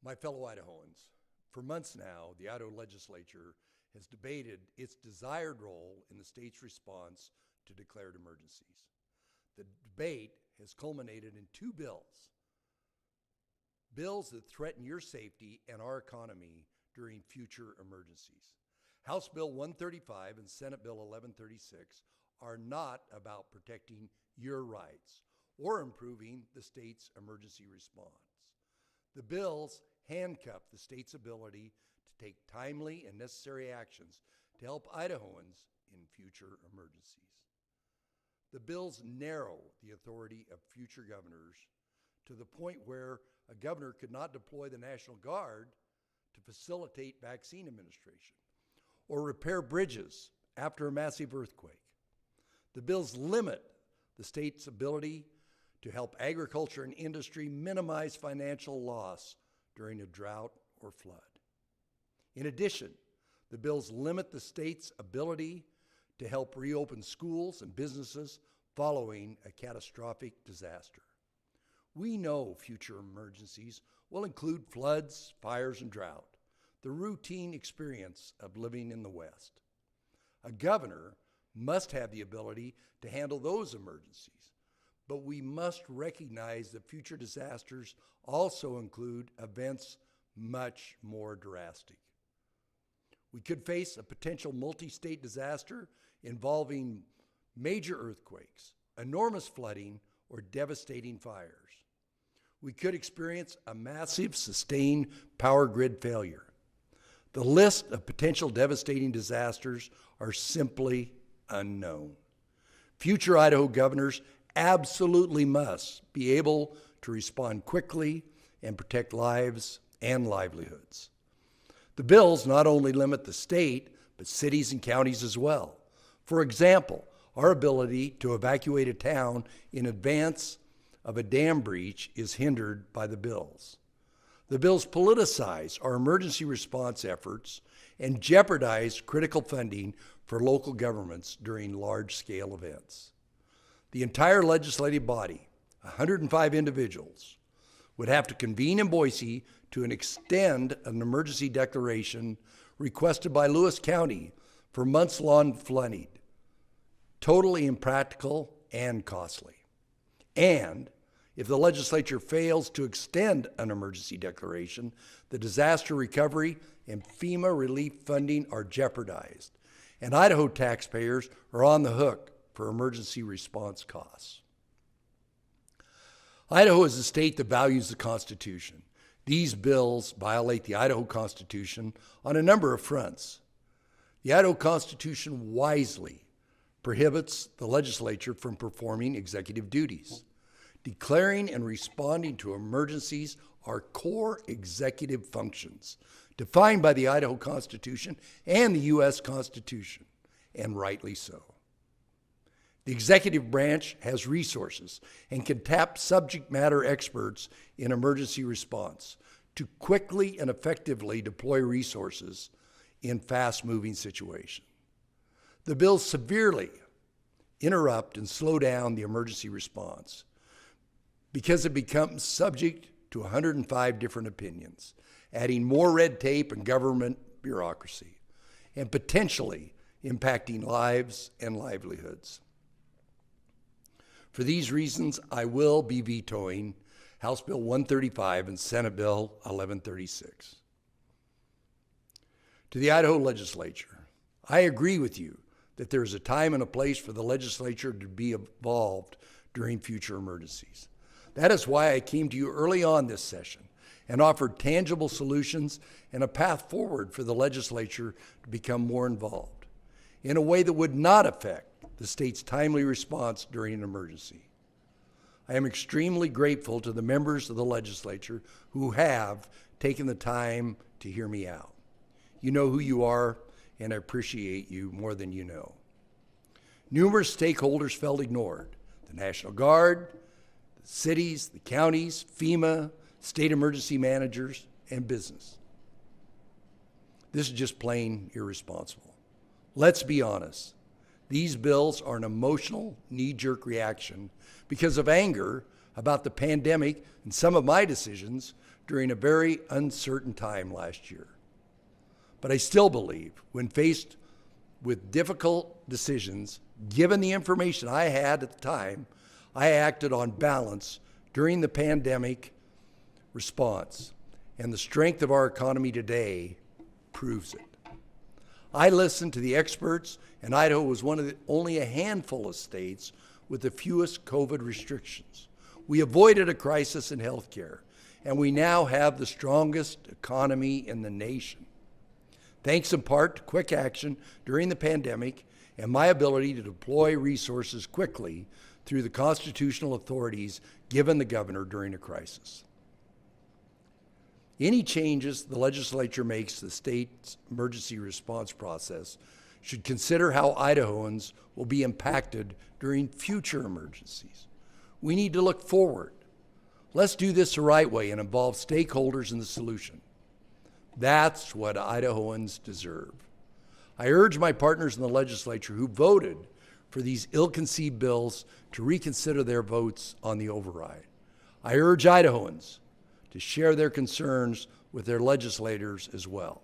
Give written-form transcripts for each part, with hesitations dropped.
My fellow Idahoans, for months now, the Idaho legislature has debated its desired role in the state's response to declared emergencies. The debate has culminated in two bills that threaten your safety and our economy during future emergencies. House Bill 135 and Senate Bill 1136 are not about protecting your rights or improving the state's emergency response. The bills handcuff the state's ability to take timely and necessary actions to help Idahoans in future emergencies. The bills narrow the authority of future governors to the point where a governor could not deploy the National Guard to facilitate vaccine administration or repair bridges after a massive earthquake. The bills limit the state's ability to help agriculture and industry minimize financial loss during a drought or flood. In addition, the bills limit the state's ability to help reopen schools and businesses following a catastrophic disaster. We know future emergencies will include floods, fires, and drought, the routine experience of living in the West. A governor must have the ability to handle those emergencies, but we must recognize that future disasters also include events much more drastic. We could face a potential multi-state disaster involving major earthquakes, enormous flooding, or devastating fires. We could experience a massive sustained power grid failure. The list of potential devastating disasters are simply unknown. Future Idaho governors absolutely must be able to respond quickly and protect lives and livelihoods. The bills not only limit the state, but cities and counties as well. For example, our ability to evacuate a town in advance of a dam breach is hindered by the bills. The bills politicize our emergency response efforts and jeopardize critical funding for local governments during large-scale events. The entire legislative body, 105 individuals, would have to convene in Boise to extend an emergency declaration requested by Lewis County for months-long flooding. Totally impractical and costly. And if the legislature fails to extend an emergency declaration, the disaster recovery and FEMA relief funding are jeopardized, and Idaho taxpayers are on the hook for emergency response costs. Idaho is a state that values the Constitution. These bills violate the Idaho Constitution on a number of fronts. The Idaho Constitution wisely prohibits the legislature from performing executive duties. Declaring and responding to emergencies are core executive functions defined by the Idaho Constitution and the U.S. Constitution, and rightly so. The executive branch has resources and can tap subject matter experts in emergency response to quickly and effectively deploy resources in fast-moving situations. The bills severely interrupt and slow down the emergency response because it becomes subject to 105 different opinions, adding more red tape and government bureaucracy, and potentially impacting lives and livelihoods. For these reasons, I will be vetoing House Bill 135 and Senate Bill 1136. To the Idaho legislature, I agree with you that there is a time and a place for the legislature to be involved during future emergencies. That is why I came to you early on this session and offered tangible solutions and a path forward for the legislature to become more involved in a way that would not affect the state's timely response during an emergency. I am extremely grateful to the members of the legislature who have taken the time to hear me out. You know who you are, and I appreciate you more than you know. Numerous stakeholders felt ignored: the National Guard, the cities, the counties, FEMA, state emergency managers, and business. This is just plain irresponsible. Let's be honest. These bills are an emotional, knee-jerk reaction because of anger about the pandemic and some of my decisions during a very uncertain time last year. But I still believe when faced with difficult decisions, given the information I had at the time, I acted on balance during the pandemic response, and the strength of our economy today proves it. I listened to the experts, and Idaho was one of only a handful of states with the fewest COVID restrictions. We avoided a crisis in healthcare, and we now have the strongest economy in the nation. Thanks in part to quick action during the pandemic and my ability to deploy resources quickly through the constitutional authorities given the governor during a crisis. Any changes the legislature makes to the state's emergency response process should consider how Idahoans will be impacted during future emergencies. We need to look forward. Let's do this the right way and involve stakeholders in the solution. That's what Idahoans deserve. I urge my partners in the legislature who voted for these ill-conceived bills to reconsider their votes on the override. I urge Idahoans to share their concerns with their legislators as well.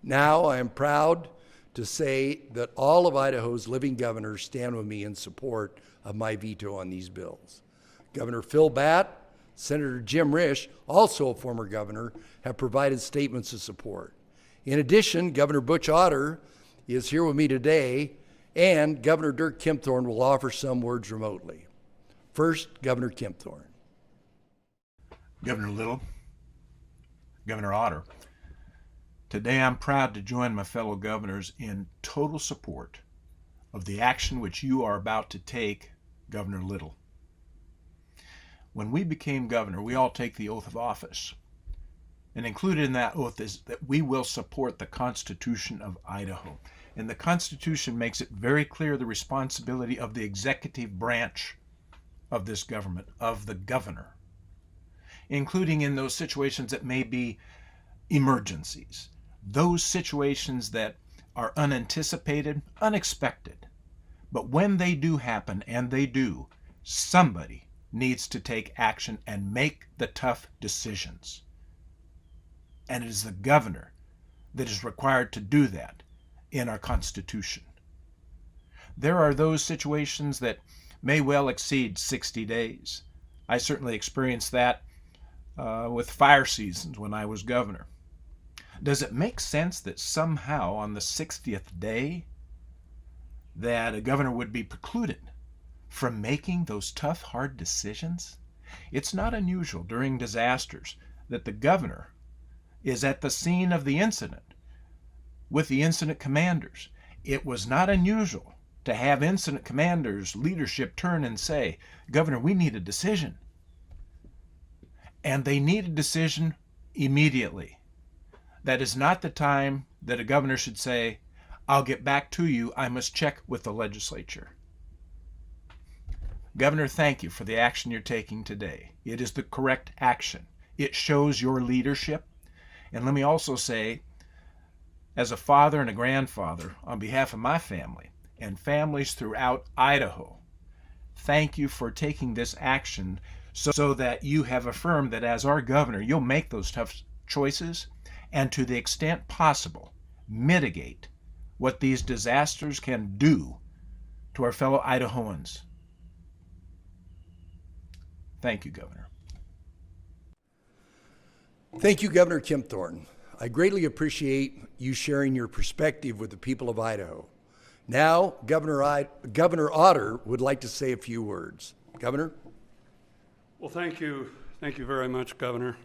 Now, I am proud to say that all of Idaho's living governors stand with me in support of my veto on these bills. Governor Phil Batt, Senator Jim Risch, also a former governor, have provided statements of support. In addition, Governor Butch Otter is here with me today, and Governor Dirk Kempthorne will offer some words remotely. First, Governor Kempthorne. Governor Little, Governor Otter, today I'm proud to join my fellow governors in total support of the action which you are about to take, Governor Little. When we became governor, we all take the oath of office. And included in that oath is that we will support the Constitution of Idaho. And the Constitution makes it very clear the responsibility of the executive branch of this government, of the governor, including in those situations that may be emergencies, those situations that are unanticipated, unexpected. But when they do happen, and they do, somebody needs to take action and make the tough decisions. And it is the governor that is required to do that in our Constitution. There are those situations that may well exceed 60 days. I certainly experienced that with fire seasons when I was governor. Does it make sense that somehow on the 60th day that a governor would be precluded from making those tough, hard decisions? It's not unusual during disasters that the governor is at the scene of the incident with the incident commanders. It was not unusual to have incident commanders' leadership turn and say, "Governor, we need a decision." And they need a decision immediately. That is not the time that a governor should say, "I'll get back to you. I must check with the legislature." Governor, thank you for the action you're taking today. It is the correct action. It shows your leadership. And let me also say, as a father and a grandfather, on behalf of my family and families throughout Idaho, thank you for taking this action so that you have affirmed that as our governor, you'll make those tough choices and to the extent possible, mitigate what these disasters can do to our fellow Idahoans. Thank you, Governor. Thank you, Governor Kempthorne. I greatly appreciate you sharing your perspective with the people of Idaho. Now, Governor Otter would like to say a few words. Governor? Well, thank you. Thank you very much, Governor.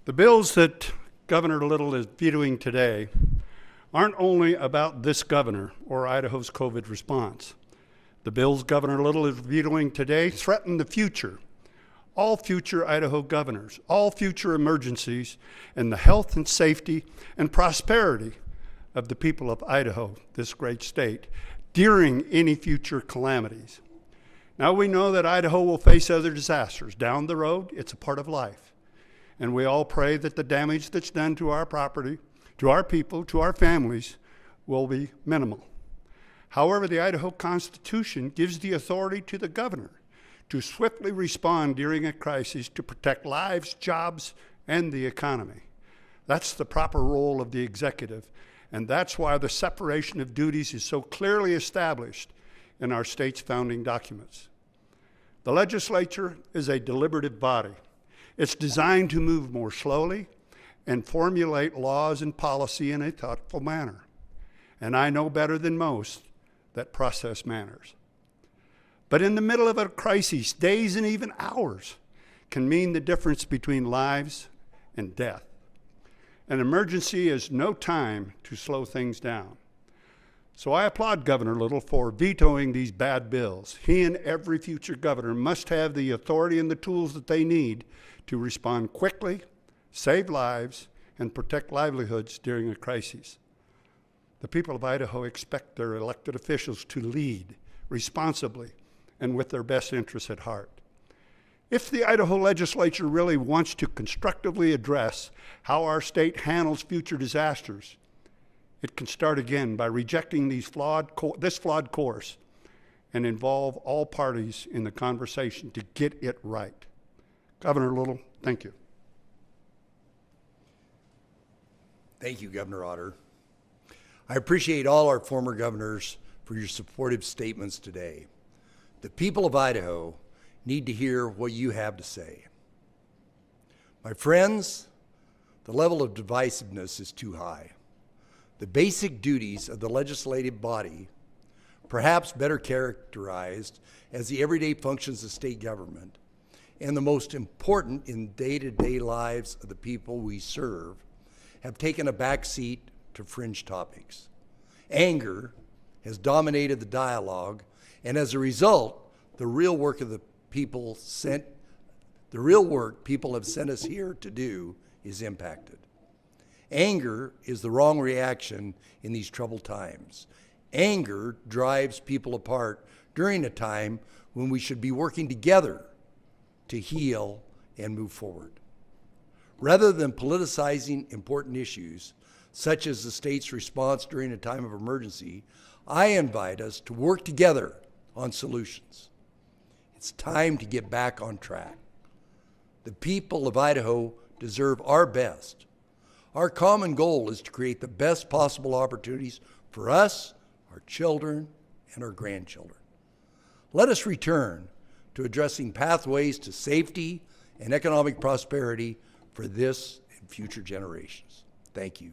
The bills that Governor Little is vetoing today aren't only about this governor or Idaho's COVID response. The bills Governor Little is vetoing today threaten the future, all future Idaho governors, all future emergencies, and the health and safety and prosperity of the people of Idaho, this great state, during any future calamities. Now we know that Idaho will face other disasters down the road. It's a part of life. And we all pray that the damage that's done to our property, to our people, to our families will be minimal. However, the Idaho Constitution gives the authority to the governor to swiftly respond during a crisis to protect lives, jobs, and the economy. That's the proper role of the executive, and that's why the separation of duties is so clearly established in our state's founding documents. The legislature is a deliberative body. It's designed to move more slowly and formulate laws and policy in a thoughtful manner. And I know better than most that process matters. But in the middle of a crisis, days and even hours can mean the difference between lives and death. An emergency is no time to slow things down. So I applaud Governor Little for vetoing these bad bills. He and every future governor must have the authority and the tools that they need to respond quickly, save lives, and protect livelihoods during a crisis. The people of Idaho expect their elected officials to lead responsibly and with their best interests at heart. If the Idaho legislature really wants to constructively address how our state handles future disasters, it can start again by rejecting this flawed course and involve all parties in the conversation to get it right. Governor Little, thank you. Thank you, Governor Otter. I appreciate all our former governors for your supportive statements today. The people of Idaho need to hear what you have to say. My friends, the level of divisiveness is too high. The basic duties of the legislative body, perhaps better characterized as the everyday functions of state government, and the most important in day-to-day lives of the people we serve, have taken a backseat to fringe topics. Anger has dominated the dialogue, and as a result, the real work people have sent us here to do is impacted. Anger is the wrong reaction in these troubled times. Anger drives people apart during a time when we should be working together to heal and move forward. Rather than politicizing important issues, such as the state's response during a time of emergency, I invite us to work together on solutions. It's time to get back on track. The people of Idaho deserve our best. Our common goal is to create the best possible opportunities for us, our children, and our grandchildren. Let us return to addressing pathways to safety and economic prosperity for this and future generations. Thank you.